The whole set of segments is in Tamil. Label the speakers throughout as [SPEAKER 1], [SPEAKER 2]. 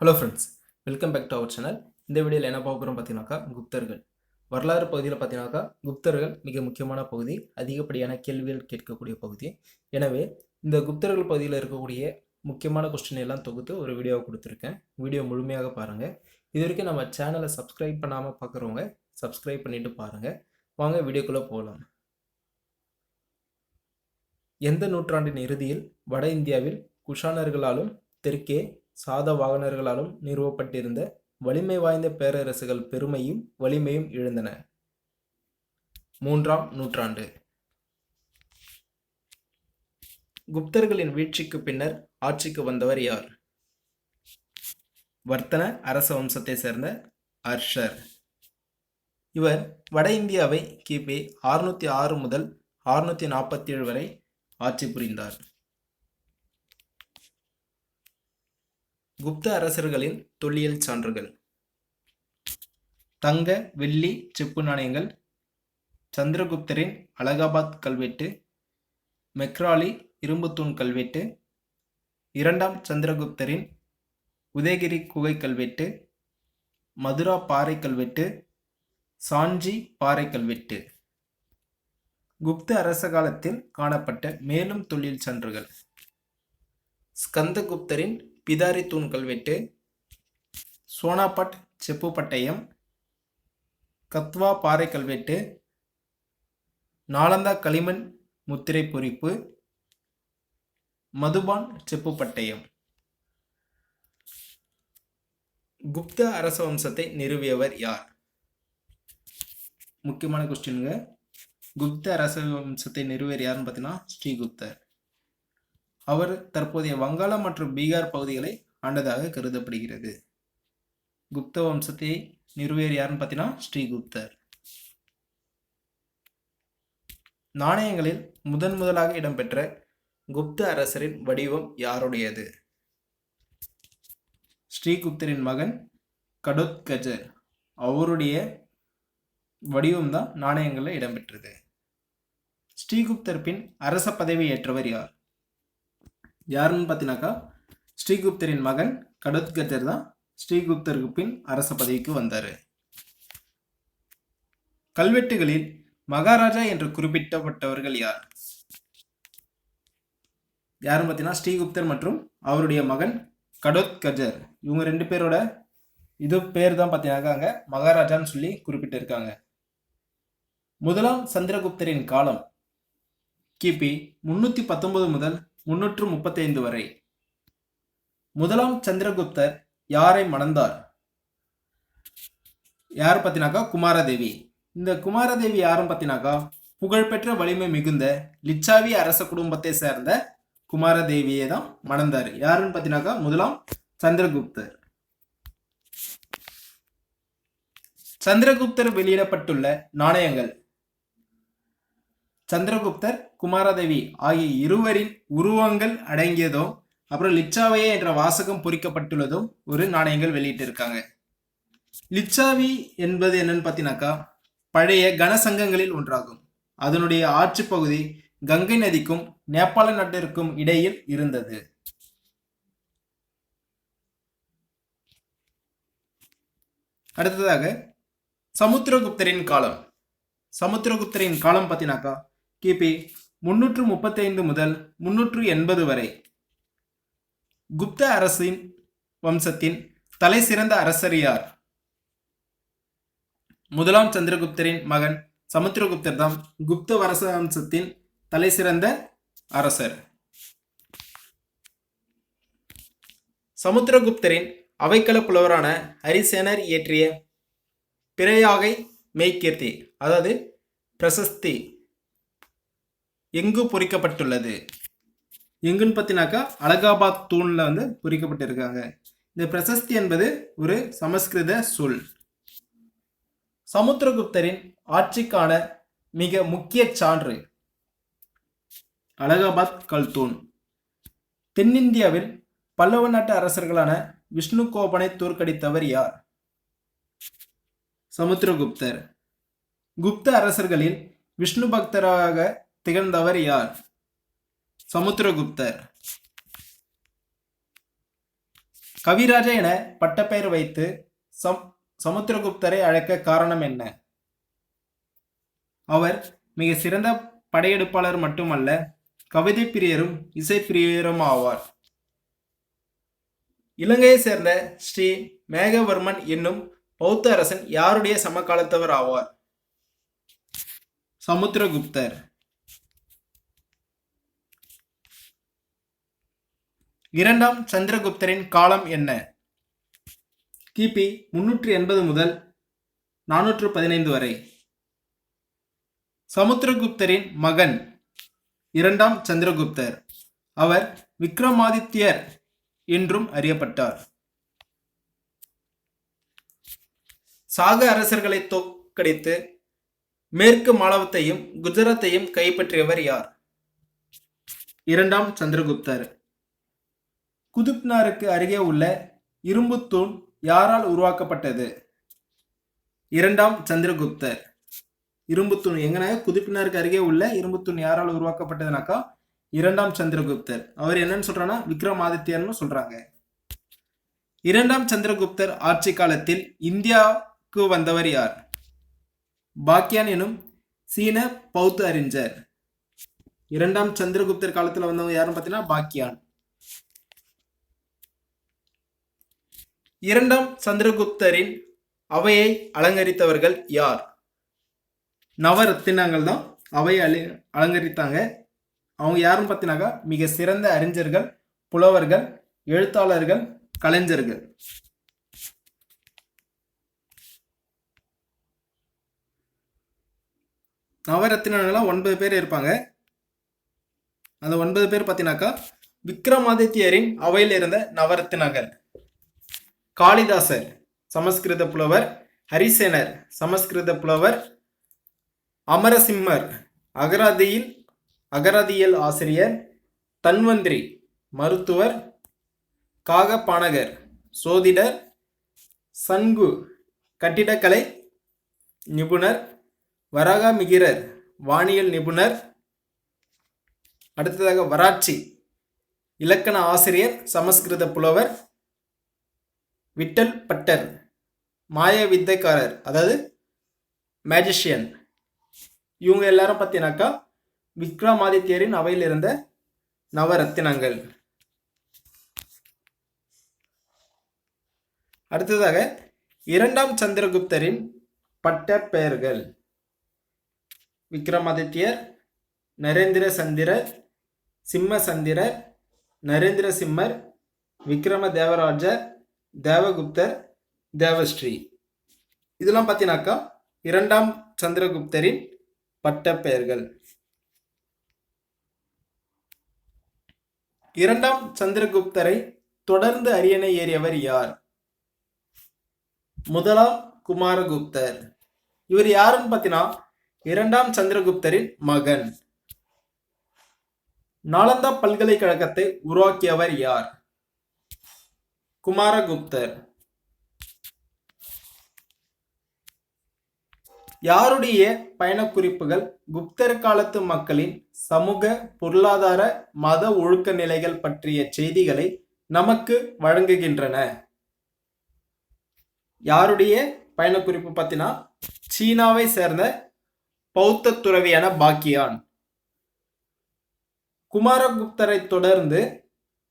[SPEAKER 1] Hello friends, welcome back to our channel. இந்த வீடியோவில் என்ன பார்க்க போகிறோம் பார்த்தீங்கன்னாக்கா, குப்தர்கள் வரலாறு பகுதியில் பார்த்தீங்கன்னாக்கா, குப்தர்கள் மிக முக்கியமான பகுதி, அதிகப்படியான கேள்விகள் கேட்கக்கூடிய பகுதி. எனவே இந்த குப்தர்கள் பகுதியில் இருக்கக்கூடிய முக்கியமான கொஸ்டின் எல்லாம் தொகுத்து ஒரு வீடியோவை கொடுத்துருக்கேன். வீடியோ முழுமையாக பாருங்கள். இது வரைக்கும் நம்ம சேனலை சப்ஸ்கிரைப் பண்ணாமல் பார்க்குறவங்க சப்ஸ்கிரைப் பண்ணிட்டு பாருங்கள். வாங்க வீடியோக்குள்ளே போகலாம். எந்த நூற்றாண்டின் இறுதியில் வட இந்தியாவில் குஷானர்களாலும் தெற்கே சாதவாகனர்களாலும் நிறுவப்பட்டிருந்த வலிமை வாய்ந்த பேரரசுகள் பெருமையும் வலிமையும் இழந்தன? 3ஆம் நூற்றாண்டு. குப்தர்களின் வீழ்ச்சிக்கு பின்னர் ஆட்சிக்கு வந்தவர் யார்? வர்த்தன அரச வம்சத்தை சேர்ந்த அர்ஷர். இவர் வட இந்தியாவை கிபி 606 முதல் 647 வரை ஆட்சி புரிந்தார். குப்த அரசர்களின் தொல்லியல் சான்றுகள்: தங்க, வெள்ளி, செப்பு நாணயங்கள், சந்திரகுப்தரின் அலகாபாத் கல்வெட்டு, மெக்ராலி இரும்புத்தூண் கல்வெட்டு, 2ஆம் சந்திரகுப்தரின் உதயகிரி குகை கல்வெட்டு, மதுரா பாறை கல்வெட்டு, சாஞ்சி பாறை கல்வெட்டு. குப்த அரச காலத்தில் காணப்பட்ட மேலும் தொல்லியல் சான்றுகள்: ஸ்கந்தகுப்தரின் பிதாரி தூண் கல்வெட்டு, சோனாபட் செப்பு பட்டயம், கத்வா பாறை கல்வெட்டு, நாலந்தா களிமண் முத்திரை பொறிப்பு, மதுபான் செப்பு பட்டயம். குப்த அரச வம்சத்தை நிறுவியவர் யார்? முக்கியமான கொஸ்டின்ங்க. குப்த அரச வம்சத்தை நிறுவியவர் யாருன்னு பார்த்தீங்கன்னா ஸ்ரீகுப்தர். அவர் தற்போதைய வங்காளம் மற்றும் பீகார் பகுதிகளை ஆண்டதாக கருதப்படுகிறது. குப்த வம்சத்தை நிறுவியர் யாருன்னு பார்த்தீங்கன்னா ஸ்ரீகுப்தர். நாணயங்களில் முதலாக இடம்பெற்ற குப்த அரசரின் வடிவம் யாருடையது? ஸ்ரீகுப்தரின் மகன் கடோத்கஜர். அவருடைய வடிவம் தான் நாணயங்களில் இடம்பெற்றது. ஸ்ரீகுப்தர் பின் அரச பதவி ஏற்றவர் யார்? யாருன்னு பார்த்தீங்கன்னாக்கா ஸ்ரீகுப்தரின் மகன் கடோத்கஜர் தான் ஸ்ரீகுப்தருக்கு பின் அரச பதவிக்கு வந்தார். கல்வெட்டுகளில் மகாராஜா என்று குறிப்பிட்டப்பட்டவர்கள் யார்? யாருன்னு பார்த்தீங்கன்னா ஸ்ரீகுப்தர் மற்றும் அவருடைய மகன் கடோத்கஜர். இவங்க 2 பேரோட இது பேர் தான் பார்த்தீங்கன்னாக்கா அங்கே மகாராஜான்னு சொல்லி குறிப்பிட்டிருக்காங்க. 1ஆம் சந்திரகுப்தரின் காலம் கிபி 319 முதல் 335 வரை. 1ஆம் சந்திரகுப்தர் யாரை மணந்தார்? யார் பார்த்தீங்கன்னாக்கா குமாரதேவி. இந்த குமாரதேவி யாரும் பார்த்தீங்கன்னாக்கா புகழ்பெற்ற வலிமை மிகுந்த லிச்சாவி அரச குடும்பத்தை சேர்ந்த குமாரதேவியை தான் மணந்தார். யாருன்னு பார்த்தீங்கன்னாக்கா 1ஆம் சந்திரகுப்தர். சந்திரகுப்தர் வெளியிடப்பட்டுள்ள நாணயங்கள் சந்திரகுப்தர், குமாரதேவி ஆகிய இருவரின் உருவங்கள் அடங்கியதும் அப்புறம் லிச்சாவையே என்ற வாசகம் பொறிக்கப்பட்டுள்ளதும் ஒரு நாணயங்கள் வெளியிட்டிருக்காங்க. லிச்சாவி என்பது என்னன்னு பார்த்தீங்கன்னாக்கா பழைய கனசங்கங்களில் ஒன்றாகும். அதனுடைய ஆட்சி பகுதி கங்கை நதிக்கும் நேபாள நாட்டிற்கும் இடையில் இருந்தது. அடுத்ததாக சமுத்திரகுப்தரின் காலம். சமுத்திரகுப்தரின் காலம் பார்த்தீங்கன்னாக்கா கிபி 335 முதல் 380 வரை. குப்த அரசின் வம்சத்தின் தலை சிறந்த அரசர் யார்? 1ஆம் சந்திரகுப்தரின் மகன் சமுத்திரகுப்தர் தான் குப்த அரச வம்சத்தின் தலை சிறந்த அரசர். சமுத்திரகுப்தரின் அவைக்கள புலவரான ஹரிசேனர் இயற்றிய பிரயாகை மெய்கீர்த்தி அதாவது பிரசஸ்தி எங்கு பொறிக்கப்பட்டுள்ளது? எங்குன்னு பார்த்தீங்கன்னாக்கா அலகாபாத் தூணில் பொறிக்கப்பட்டிருக்காங்க. இந்த பிரசஸ்தி என்பது ஒரு சமஸ்கிருத சொல். சமுத்திரகுப்தரின் ஆட்சிக்கான மிக முக்கிய சான்று அலகாபாத் கல்தூண். தென்னிந்தியாவில் பல்லவ நாட்டு அரசர்களான விஷ்ணுகோபனை தோற்கடித்தவர் யார்? சமுத்திரகுப்தர். குப்த அரசர்களில் விஷ்ணு பக்தராக திகழ்ந்தவர் யார்? சமுத்திரகுப்தர். கவிராஜா என பட்டப்பெயர் வைத்து சமுத்திரகுப்தரை அழைக்க காரணம் என்ன? அவர் மிக சிறந்த படையெடுப்பாளர் மட்டுமல்ல, கவிதை பிரியரும் இசை பிரியரும் ஆவார். இலங்கையை சேர்ந்த ஸ்ரீ மேகவர்மன் என்னும் பௌத்த அரசன் யாருடைய சமகாலத்தவர் ஆவார்? சமுத்திரகுப்தர். இரண்டாம் சந்திரகுப்தரின் காலம் என்ன? கிபி 380 முதல் 415 வரை. சமுத்திரகுப்தரின் மகன் இரண்டாம் சந்திரகுப்தர். அவர் விக்ரமாதித்யர் என்றும் அறியப்பட்டார். சாக அரசர்களை தோற்கடித்து மேற்கு மாலவத்தையும் குஜராத்தையும் கைப்பற்றியவர் யார்? இரண்டாம் சந்திரகுப்தர். குதுப்னாருக்கு அருகே உள்ள இரும்பு தூண் யாரால் உருவாக்கப்பட்டது? இரண்டாம் சந்திரகுப்தர். இரும்பு தூண் எங்கனா குதுப்பினாருக்கு அருகே உள்ள இரும்பு தூண் யாரால் உருவாக்கப்பட்டதுனாக்கா இரண்டாம் சந்திரகுப்தர். அவர் என்னன்னு சொல்றாங்கன்னா விக்ரமாதித்யர்னு சொல்றாங்க. இரண்டாம் சந்திரகுப்தர் ஆட்சி காலத்தில் இந்தியாவுக்கு வந்தவர் யார்? பாக்கியான் எனும் சீன பௌத்த அறிஞர். இரண்டாம் சந்திரகுப்தர் காலத்தில் வந்தவங்க யாருன்னு பார்த்தீங்கன்னா பாக்கியான். இரண்டாம் சந்திரகுப்தரின் அவையை அலங்கரித்தவர்கள் யார்? நவரத்தினங்கள் தான் அவையை அலங்கரித்தாங்க. அவங்க யாருன்னு பார்த்தீங்கன்னாக்கா மிக சிறந்த அறிஞர்கள், புலவர்கள், எழுத்தாளர்கள், கலைஞர்கள். நவரத்தினங்கள்லாம் 9 பேர் இருப்பாங்க. அந்த 9 பேர் பார்த்தீங்கன்னாக்கா விக்ரமாதித்யரின் அவையில் இருந்த நவரத்தினங்கள். காளிதாசர் சமஸ்கிருத புலவர், ஹரிசேனர் சமஸ்கிருத புலவர், அமரசிம்மர் அகராதியியல் ஆசிரியர், தன்வந்திரி மருத்துவர், காகபானகர் சோதிடர், சன்கு கட்டிடக்கலை நிபுணர், வராகமிகிரர் வானியல் நிபுணர், அடுத்ததாக வராட்சி இலக்கண ஆசிரியர் சமஸ்கிருத புலவர், விட்டல் பட்டர் மாய வித்தைக்காரர் அதாவது மேஜிஷியன். இவங்க எல்லாரும் பார்த்தீங்கன்னாக்கா விக்ரமாதித்யரின் அவையில் இருந்த நவரத்தினங்கள். அடுத்ததாக இரண்டாம் சந்திரகுப்தரின் பட்ட பெயர்கள். விக்ரமாதித்யர், நரேந்திர சந்திரர், சிம்ம சந்திரர், நரேந்திர சிம்மர், விக்ரம தேவராஜர், தேவகுப்தர், தேவஸ்ரீ. இதெல்லாம் பார்த்தீங்கன்னாக்கா இரண்டாம் சந்திரகுப்தரின் பட்ட பெயர்கள். இரண்டாம் சந்திரகுப்தரை தொடர்ந்து அரியணை ஏறியவர் யார்? முதலாம் குமாரகுப்தர். இவர் யாருன்னு பார்த்தீங்கன்னா இரண்டாம் சந்திரகுப்தரின் மகன். நாலந்தா பல்கலைக்கழகத்தை உருவாக்கியவர் யார்? குமாரகுப்தர். யாருடைய பயணக்குறிப்புகள் குப்தர் காலத்து மக்களின் சமூக, பொருளாதார, மத ஒழுக்க நிலைகள் பற்றிய செய்திகளை நமக்கு வழங்குகின்றன? யாருடைய பயணக்குறிப்பு பார்த்தீங்கன்னா சீனாவை சேர்ந்த பௌத்த துறவியான பாக்கியான். குமாரகுப்தரை தொடர்ந்து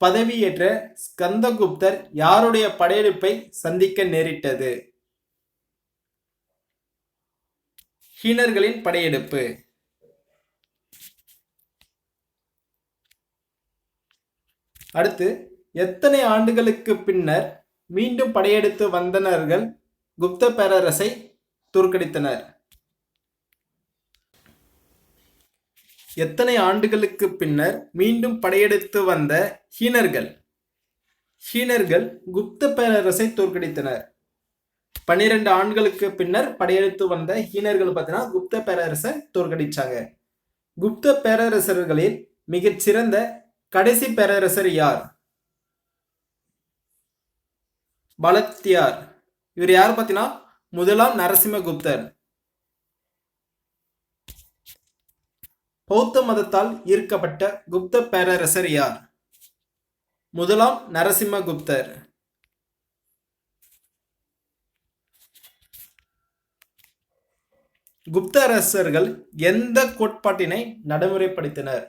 [SPEAKER 1] பதவியேற்ற ஸ்கந்தகுப்தர் யாருடைய படையெடுப்பை சந்திக்க நேரிட்டது? ஹீனர்களின் படையெடுப்பு. அடுத்து எத்தனை ஆண்டுகளுக்கு பின்னர் மீண்டும் படையெடுத்து வந்தனர்கள் குப்த பேரரசை தோற்கடித்தனர்? எத்தனை ஆண்டுகளுக்கு பின்னர் மீண்டும் படையெடுத்து வந்த ஹீனர்கள் குப்த பேரரசை தோற்கடித்தனர்? 12 ஆண்டுகளுக்கு பின்னர் படையெடுத்து வந்த ஹீனர்கள் பார்த்தீங்கன்னா குப்த பேரரசை தோற்கடிச்சாங்க. குப்த பேரரசர்களில் மிகச்சிறந்த கடைசி பேரரசர் யார்? பலத்தியார். இவர் யார் பார்த்தீங்கன்னா முதலாம் நரசிம்மகுப்தர். பௌத்த மதத்தால் ஈர்க்கப்பட்ட குப்த பேரரசர் யார்? முதலாம் நரசிம்மகுப்தர். குப்த அரசர்கள் எந்த கோட்பாட்டினை நடைமுறைப்படுத்தினர்?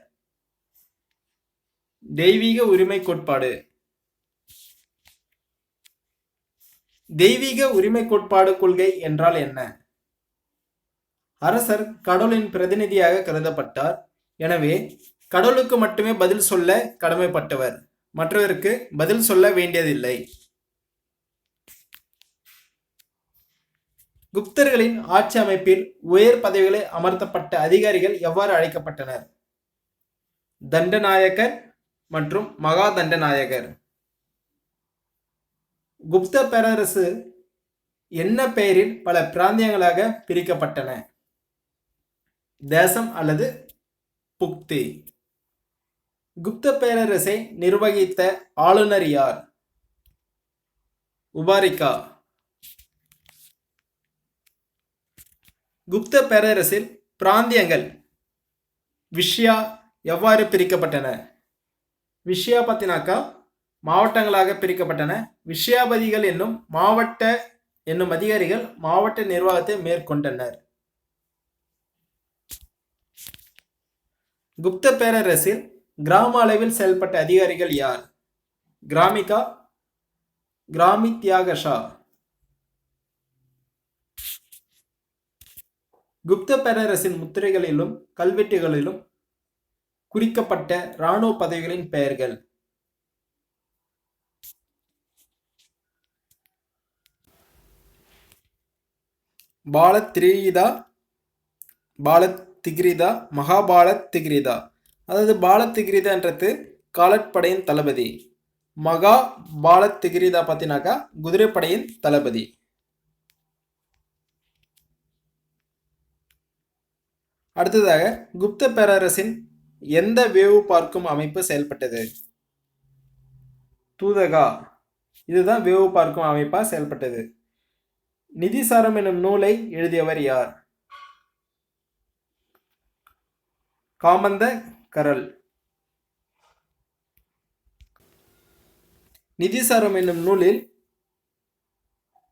[SPEAKER 1] தெய்வீக உரிமை கோட்பாடு. தெய்வீக உரிமை கோட்பாடு கொள்கை என்றால் என்ன? அரசர் கடவுளின் பிரதிநிதியாக கருதப்பட்டார். எனவே கடவுளுக்கு மட்டுமே பதில் சொல்ல கடமைப்பட்டவர், மற்றவருக்கு பதில் சொல்ல வேண்டியதில்லை. குப்தர்களின் ஆட்சி அமைப்பில் உயர் பதவிகளை அமர்த்தப்பட்ட அதிகாரிகள் எவ்வாறு அழைக்கப்பட்டனர்? தண்டநாயகர் மற்றும் மகா தண்டநாயகர். குப்த பேரரசு என்ன பெயரில் பல பிராந்தியங்களாக பிரிக்கப்பட்டன? தேசம் அல்லது புக்தி. குப்த பேரரசை நிர்வகித்த ஆளுநர் யார்? உபாரிகா. குப்த பேரரசில் பிராந்தியங்கள் விஷயா எவ்வாறு பிரிக்கப்பட்டன? விஷயா பத்தினாக்கா மாவட்டங்களாக பிரிக்கப்பட்டன. விஷயாபதிகள் என்னும் அதிகாரிகள் மாவட்ட நிர்வாகத்தை மேற்கொண்டனர். குப்த பேரரசில் கிராம அளவில் செயல்பட்ட அதிகாரிகள் யார்? கிராமிகா, கிராமித்யாகஷா. குப்த பேரரசின் முத்திரைகளிலும் கல்வெட்டுகளிலும் குறிக்கப்பட்ட இராணுவ பதவிகளின் பெயர்கள். பாலத்ரிகிதா, பாலத்திகிரிதா, மகாபாலத்திகிரிதா. அதாவது பாலத்திகிரிதான்றது காலட்படையின் தளபதி. மகா பாலத்திகிரிதா பார்த்தினாக்கா குதிரைப்படையின் தளபதி. அடுத்ததாக குப்த பேரரசின் எந்த வேவு பார்க்கும் அமைப்பு செயல்பட்டது? தூதகா. இதுதான் வேவு பார்க்கும் அமைப்பா செயல்பட்டது. நிதிசாரம் என்னும் நூலை எழுதியவர் யார்? காமந்த கரல். நிதிசாரம் என்னும் நூலில்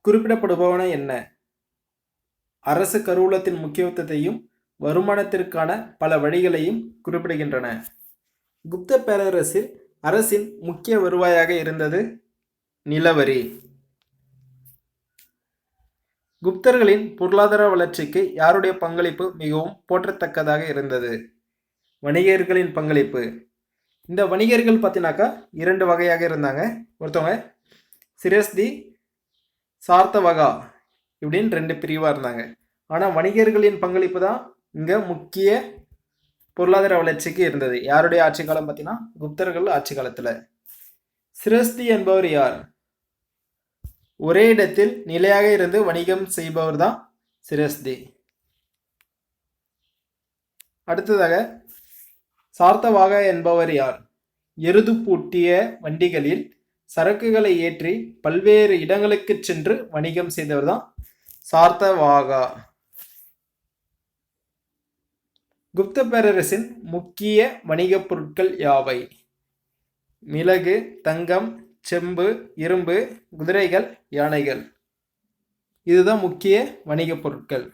[SPEAKER 1] குறிப்பிடப்படுபவன என்ன? அரசு கருவூலத்தின் முக்கியத்துவத்தையும் வருமானத்திற்கான பல வழிகளையும் குறிப்பிடுகின்றன. குப்த பேரரசில் அரசின் முக்கிய வருவாயாக இருந்தது நிலவரி. குப்தர்களின் பொருளாதார வளர்ச்சிக்கு யாருடைய பங்களிப்பு மிகவும் போற்றத்தக்கதாக இருந்தது? வணிகர்களின் பங்களிப்பு. இந்த வணிகர்கள் பார்த்தினாக்கா 2 வகையாக இருந்தாங்க. ஒருத்தவங்க சிரஸ்தி, சார்த்தவகா இப்படின்னு 2 பிரிவாக இருந்தாங்க. ஆனால் வணிகர்களின் பங்களிப்பு தான் இங்கே முக்கிய பொருளாதார வளர்ச்சிக்கு இருந்தது. யாருடைய ஆட்சி காலம் பார்த்தீங்கன்னா குப்தர்கள் ஆட்சி காலத்தில். சிரஸ்தி என்பவர் யார்? ஒரே இடத்தில் நிலையாக இருந்து வணிகம் செய்பவர் தான் சிரஸ்தி. அடுத்ததாக சார்த்தவாகா என்பவர் யார்? எருது பூட்டிய வண்டிகளில் சரக்குகளை ஏற்றி பல்வேறு இடங்களுக்கு சென்று வணிகம் செய்தவர் தான் சார்த்தவாகா. குப்த பேரரசின் முக்கிய வணிகப் பொருட்கள் யாவை? மிளகு, தங்கம், செம்பு, இரும்பு, குதிரைகள், யானைகள். இதுதான் முக்கிய வணிகப் பொருட்கள்.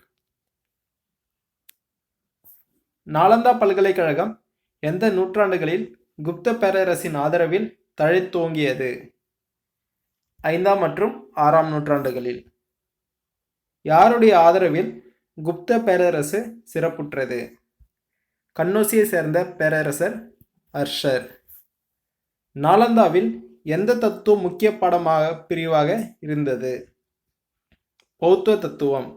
[SPEAKER 1] நாலந்தா பல்கலைக்கழகம் எந்த நூற்றாண்டுகளில் குப்த பேரரசின் ஆதரவில் தழைத்தோங்கியது? 5ஆம் மற்றும் 6ஆம் நூற்றாண்டுகளில். யாருடைய ஆதரவில் குப்த பேரரசு சிறப்புற்றது? கன்னௌசியை சேர்ந்த பேரரசர் ஹர்ஷர். நாலந்தாவில் எந்த தத்துவம் முக்கிய பாடமாக பிரிவாக இருந்தது? பௌத்த தத்துவம்.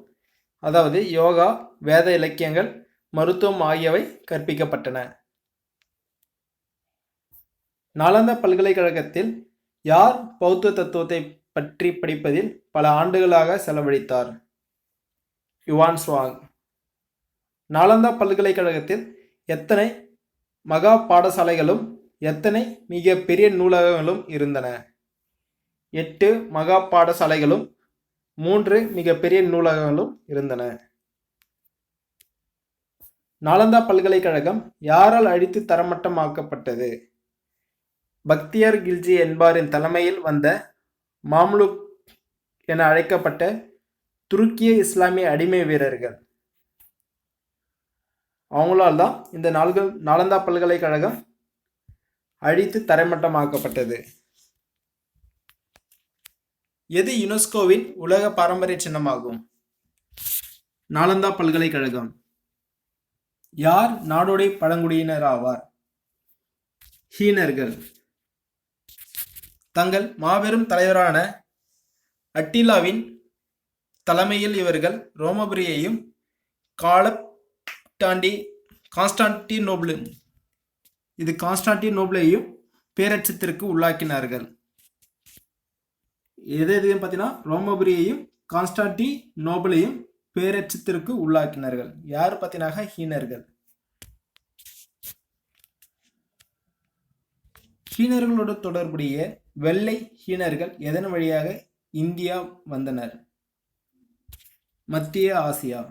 [SPEAKER 1] அதாவது யோகா, வேத இலக்கியங்கள், மருத்துவம் ஆகியவை கற்பிக்கப்பட்டன. நாலந்தா பல்கலைக்கழகத்தில் யார் பௌத்த தத்துவத்தை பற்றி படிப்பதில் பல ஆண்டுகளாக செலவழித்தார்? Yuan Chwang. நாலந்தா பல்கலைக்கழகத்தில் எத்தனை மகா பாடசாலைகளும் எத்தனை மிக பெரிய நூலகங்களும் இருந்தன? 8 மகா பாடசாலைகளும் 3 மிக பெரிய நூலகங்களும் இருந்தன. நாலந்தா பல்கலைக்கழகம் யாரால் அழித்து தரமட்டமாக்கப்பட்டது? பக்தியார் கில்ஜி என்பாரின் தலைமையில் வந்த மாம்லுக் என அழைக்கப்பட்ட துருக்கிய இஸ்லாமிய அடிமை வீரர்கள். அவங்களால் தான் இந்த நாலந்தா பல்கலைக்கழகம் அழித்து தரைமட்டமாக்கப்பட்டது. எது யுனெஸ்கோவின் உலக பாரம்பரிய சின்னமாகும்? நாலந்தா பல்கலைக்கழகம். யார் நாடோடி பழங்குடியினர் ஆவார்? ஹீனர்கள். தங்கள் மாபெரும் தலைவரான அட்டிலாவின் தலைமையில் இவர்கள் ரோமபுரியையும் கான்ஸ்டான்டினோபிளையும் பேரச்சத்திற்கு உள்ளாக்கினார்கள். எது பார்த்தீங்கன்னா ரோமபுரியையும் கான்ஸ்டான்டினோபிளையும் பேரச்சத்திற்கு உள்ளாக்கினார்கள். யார் பார்த்தீங்கன்னா ஹீனர்கள். ஹீனர்களோடு தொடர்புடைய வெள்ளை ஹீனர்கள் எதன் வழியாக இந்தியா வந்தனர்? மத்திய ஆசியா.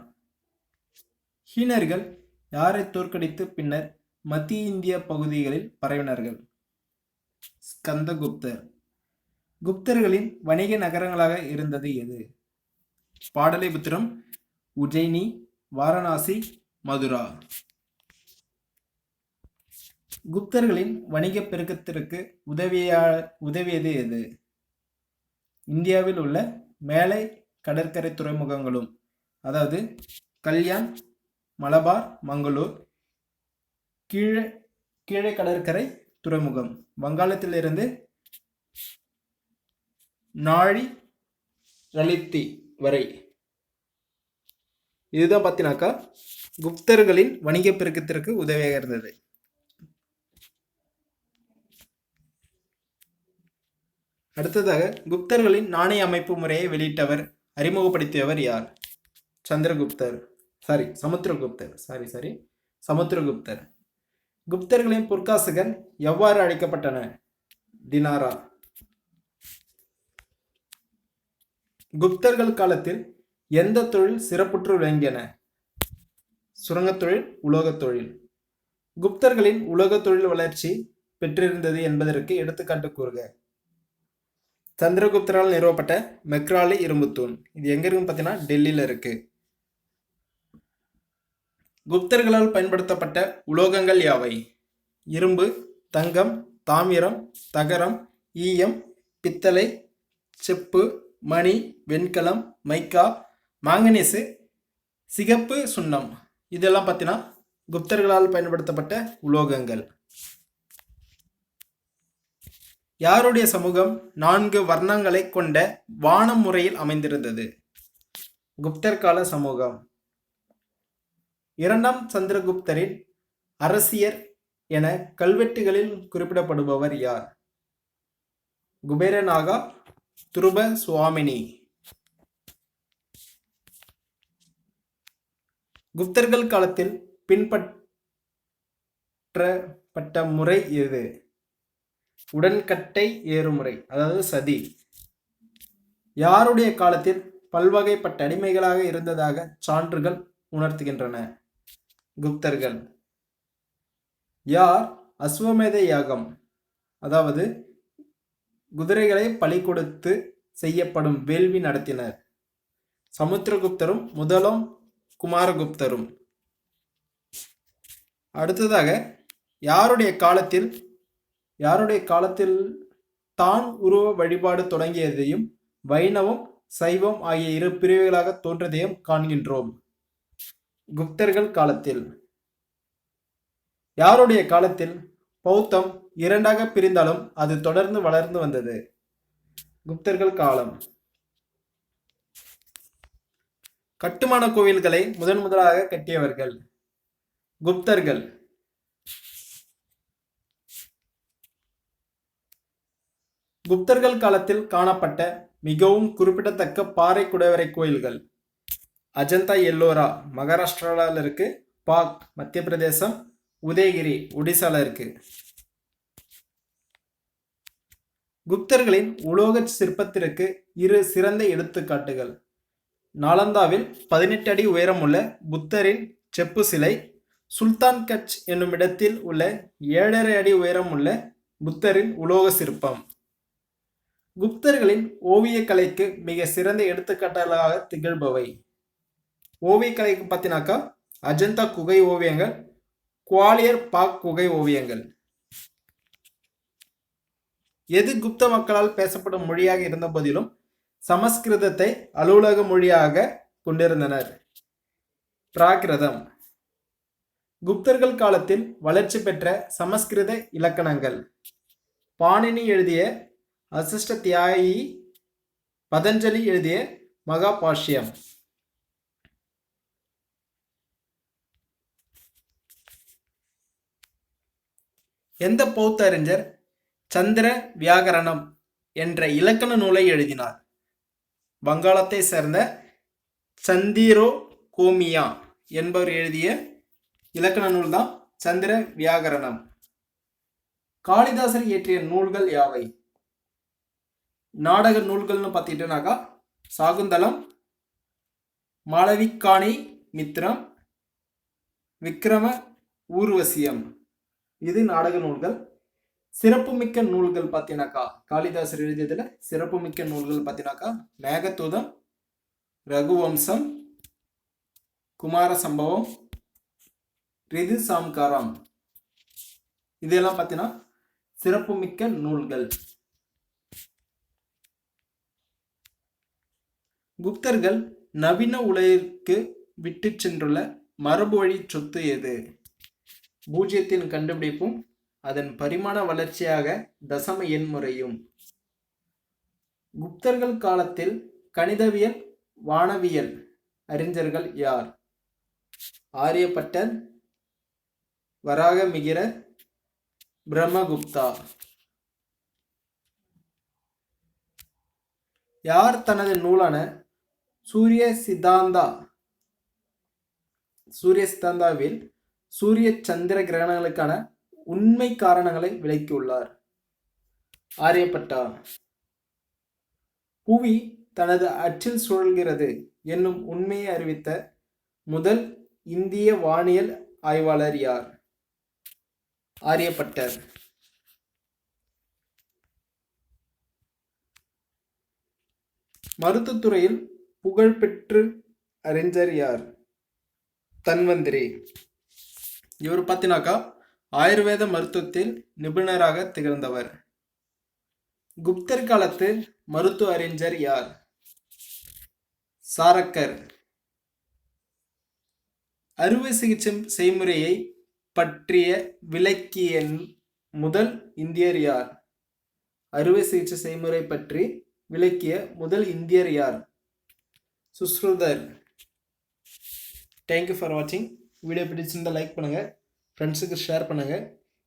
[SPEAKER 1] ஹீனர்கள் யாரை தோற்கடித்து பின்னர் மத்திய இந்திய பகுதிகளில் பரவினார்கள்? ஸ்கந்தகுப்தர். குப்தர்களின் வணிக நகரங்களாக இருந்தது எது? பாடலிபுத்திரம், உஜ்ஜயினி, வாரணாசி, மதுரா. குப்தர்களின் வணிக பெருக்கத்திற்கு உதவியது எது? இந்தியாவில் உள்ள மேலை கடற்கரை துறைமுகங்களும், அதாவது கல்யாண், மலபார், மங்களூர், கீழே கடற்கரை துறைமுகம், வங்காளத்திலிருந்து நாழி ரலித்தி வரை. இதுதான் பார்த்தீங்கன்னாக்கா குப்தர்களின் வணிக பெருக்கத்திற்கு உதவியாக இருந்தது. அடுத்ததாக குப்தர்களின் நாணய அமைப்பு முறையை வெளியிட்டவர், அறிமுகப்படுத்தியவர் யார்? சமுத்திரகுப்தர். குப்தர்களின் பொற்காசுகள் எவ்வாறு அழைக்கப்பட்டன? தினாரா. குப்தர்கள் காலத்தில் எந்த தொழில் சிறப்புற்று விளங்கியன? சுரங்கத் தொழில், உலோகத் தொழில். குப்தர்களின் உலோகத் தொழில் வளர்ச்சி பெற்றிருந்தது என்பதற்கு எடுத்துக்காட்டு கூறுக. சந்திரகுப்தரால் நிறுவப்பட்ட மெக்ராலி இரும்புத்தூண். இது எங்க இருக்குன்னு பார்த்தீங்கன்னா டெல்லியில் இருக்கு. குப்தர்களால் பயன்படுத்தப்பட்ட உலோகங்கள் யாவை? இரும்பு, தங்கம், தாமிரம், தகரம், ஈயம், பித்தளை, செப்பு, மணி, வெண்கலம், மைக்கா, மாங்கனீசு, சிகப்பு சுண்ணம். இதெல்லாம் பார்த்தீங்கன்னா குப்தர்களால் பயன்படுத்தப்பட்ட உலோகங்கள். யாருடைய சமூகம் 4 வர்ணங்களை கொண்ட வானம் முறையில் அமைந்திருந்தது? குப்தர் கால சமூகம். 2ஆம் சந்திரகுப்தரின் அரசியர் என கல்வெட்டுகளில் குறிப்பிடப்படுபவர் யார்? குபேரநாகா, துருப சுவாமினி. குப்தர்கள் காலத்தில் பின்பற்றப்பட்ட முறை எது? உடன்கட்டை ஏறுமுறை, அதாவது சதி. யாருடைய காலத்தில் பல்வகைப்பட்ட அடிமைகளாக இருந்ததாக சான்றுகள் உணர்த்துகின்றன? குப்தர்கள். யார் அஸ்வமேத யாகம், அதாவது குதிரைகளை பலி கொடுத்து செய்யப்படும் வேள்வி நடத்தினர்? சமுத்திரகுப்தரும் முதலாம் குமாரகுப்தரும். அடுத்ததாக யாருடைய காலத்தில் தான் உருவ வழிபாடு தொடங்கியதையும் வைணவம், சைவம் ஆகிய 2 பிரிவுகளாக தோன்றதையும் காண்கின்றோம்? குப்தர்கள் காலத்தில். யாருடைய காலத்தில் பௌத்தம் 2ஆக பிரிந்தாலும் அது தொடர்ந்து வளர்ந்து வந்தது? குப்தர்கள் காலம். கட்டுமான கோவில்களை முதலாக கட்டியவர்கள்? குப்தர்கள். குப்தர்கள் காலத்தில் காணப்பட்ட மிகவும் குறிப்பிடத்தக்க பாறை குடைவரை கோயில்கள்? அஜந்தா எல்லோரா மகாராஷ்டிராவில் இருக்கு, பாக் மத்திய பிரதேசம், உதயகிரி ஒடிசால இருக்கு. குப்தர்களின் உலோக சிற்பத்திற்கு 2 சிறந்த எடுத்துக்காட்டுகள். நாலந்தாவில் 18 அடி உயரமுள்ள புத்தரின் செப்பு சிலை, சுல்தான் கட்ச் என்னும் இடத்தில் உள்ள 7.5 அடி உயரமுள்ள புத்தரின் உலோக சிற்பம். குப்தர்களின் ஓவியக்கலைக்கு மிக சிறந்த எடுத்துக்காட்டுகளாக திகழ்பவை. ஓவியக்கலைக்கு பார்த்தினாக்கா அஜந்தா குகை ஓவியங்கள், குவாலியர் பாக் குகை ஓவியங்கள். எது குப்த மக்களால் பேசப்படும் மொழியாக இருந்த போதிலும் சமஸ்கிருதத்தை அலுவலக மொழியாக கொண்டிருந்தனர்? பிராகிருதம். குப்தர்கள் காலத்தில் வளர்ச்சி பெற்ற சமஸ்கிருத இலக்கணங்கள். பாணினி எழுதிய அசிஷ்டத்யாயி, பதஞ்சலி எழுதிய மகாபாஷ்யம். எந்த பௌத்த அறிஞர் சந்திர வியாகரணம் என்ற இலக்கண நூலை எழுதினார்? வங்காளத்தை சேர்ந்த சந்திரோ கோமியா என்பவர் எழுதிய இலக்கண நூல் தான் சந்திர வியாகரணம். காளிதாசர் இயற்றிய நூல்கள் யாவை? நாடக நூல்கள்னு பார்த்துக்கிட்டோம்னாக்கா சாகுந்தலம், மாளவிகாணி மித்ரம், விக்ரம ஊர்வசியம், இது நாடக நூல்கள். சிறப்புமிக்க நூல்கள் பார்த்தீங்கன்னாக்கா காளிதாசர் எழுதியதுல சிறப்புமிக்க நூல்கள் பார்த்தீங்கன்னாக்கா மேகதூதம், ரகுவம்சம், குமார சம்பவம், ரிது சாம்காரம், இதெல்லாம் பார்த்தீங்கன்னா சிறப்புமிக்க நூல்கள். குப்தர்கள் நவீன உலகிற்கு விட்டு சென்றுள்ள மரபு வழி சொத்து எது? பூஜ்ஜியத்தின் கண்டுபிடிப்பும் அதன் பரிமாண வளர்ச்சியாக தசம எண் முறையும். குப்தர்கள் காலத்தில் கணிதவியல், வானவியல் அறிஞர்கள் யார்? ஆரியப்பட்டர், வராகமிகிரர், பிரம்மகுப்தா. யார் தனது நூலான சூரிய சித்தாந்தாவில் சூரிய சந்திர கிரகணங்களுக்கான உண்மை காரணங்களை விளக்கியுள்ளார்? ஆரியப்பட்டா. புவி தனது அச்சில் சுழல்கிறது என்னும் உண்மையை அறிவித்த முதல் இந்திய வானியல் ஆய்வாளர் யார்? ஆரியப்பட்டர். மருத்துவத்துறையில் புகழ்பெற்று அறிஞர் யார்? தன்வந்திரி. இவர் பார்த்தீங்கன்னாக்கா ஆயுர்வேத மருத்துவத்தில் நிபுணராக திகழ்ந்தவர். குப்தர் காலத்து மருத்துவ அறிஞர் யார்? சாரக்கர். அறுவை சிகிச்சை செய்முறையை பற்றிய விளக்கிய முதல் இந்தியர் யார்? அறுவை சிகிச்சை செய்முறை பற்றி விளக்கிய முதல் இந்தியர் யார்? சுஸ்ருதர். தேங்க்யூ ஃபார் வாட்சிங். வீடியோ பிடிச்சிருந்தா லைக் பண்ணுங்கள், ஃப்ரெண்ட்ஸுக்கு ஷேர் பண்ணுங்கள்.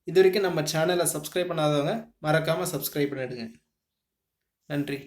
[SPEAKER 1] இது வரைக்கும் நம்ம சேனலை சப்ஸ்கிரைப் பண்ணாதவங்க மறக்காமல் சப்ஸ்கிரைப் பண்ணிடுங்க. நன்றி.